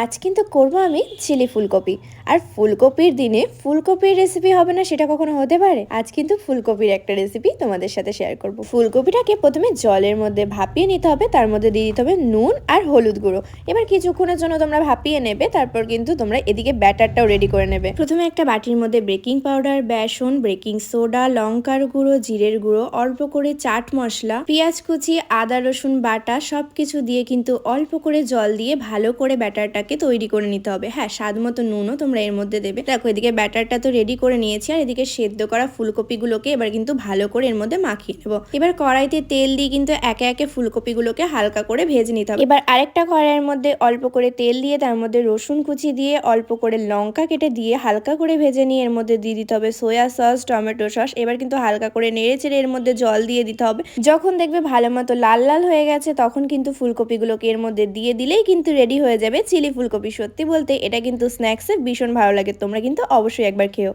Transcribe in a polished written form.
আজ কিন্তু করব আমি চিলি ফুলকপি। আর ফুলকপির দিনে ফুলকপির রেসিপি হবে না সেটা কখনো হতে পারে? আজ কিন্তু ফুলকপির একটা রেসিপি তোমাদের সাথে শেয়ার করব। ফুলকপিটাকে প্রথমে জলের মধ্যে ভাপিয়ে নিতে হবে, তার মধ্যে দিয়ে দিতে হবে নুন আর হলুদ গুঁড়ো। এবার কিছুক্ষণের জন্য তোমরা ভাপিয়ে নেবে, তারপর কিন্তু তোমরা এদিকে ব্যাটারটাও রেডি করে নেবে। প্রথমে একটা বাটির মধ্যে বেকিং পাউডার, বেসন, বেকিং সোডা, লঙ্কার গুঁড়ো, জিরের গুঁড়ো, অল্প করে চাট মশলা, পেঁয়াজ কুচি, আদা রসুন বাটা সবকিছু দিয়ে কিন্তু অল্প করে জল দিয়ে ভালো করে ব্যাটারটাকে তৈরি করে নিতে হবে। হ্যাঁ, স্বাদ মতো নুনও তোমরা এর মধ্যে দেবে। দেখো এদিকে ব্যাটারটা তো রেডি করে নিয়েছি, আর এদিকে সেদ্ধ করা ফুলকপিগুলোকে এবার কিন্তু ভালো করে এর মধ্যে মাখিয়ে নেবো। এবার কড়াইতে তেল দিয়ে কিন্তু একে একে ফুলকপিগুলোকে হালকা করে ভেজে নিতে হবে। এবার আরেকটা কড়াইয়ের মধ্যে অল্প করে তেল দিয়ে তার মধ্যে রসুন কুচি দিয়ে অল্প করে লঙ্কা কেটে দিয়ে হালকা করে ভেজে নিয়ে এর মধ্যে দিয়ে দিতে হবে সোয়া সস, টমেটো সস। এবার কিন্তু হালকা করে নেড়ে চেড়ে এর মধ্যে জল দিয়ে দিতে হবে। যখন দেখবে ভালো মতো লাল লাল হয়ে গেছে তখন কিন্তু ফুলকপিগুলোকে এর মধ্যে দিয়ে দিলেই কিন্তু রেডি হয়ে যাবে চিলি ফুলকপি। সত্যি বলতে এটা কিন্তু স্ন্যাক্সে ভীষণ ভালো লাগে, তোমরা কিন্তু অবশ্যই একবার খেও।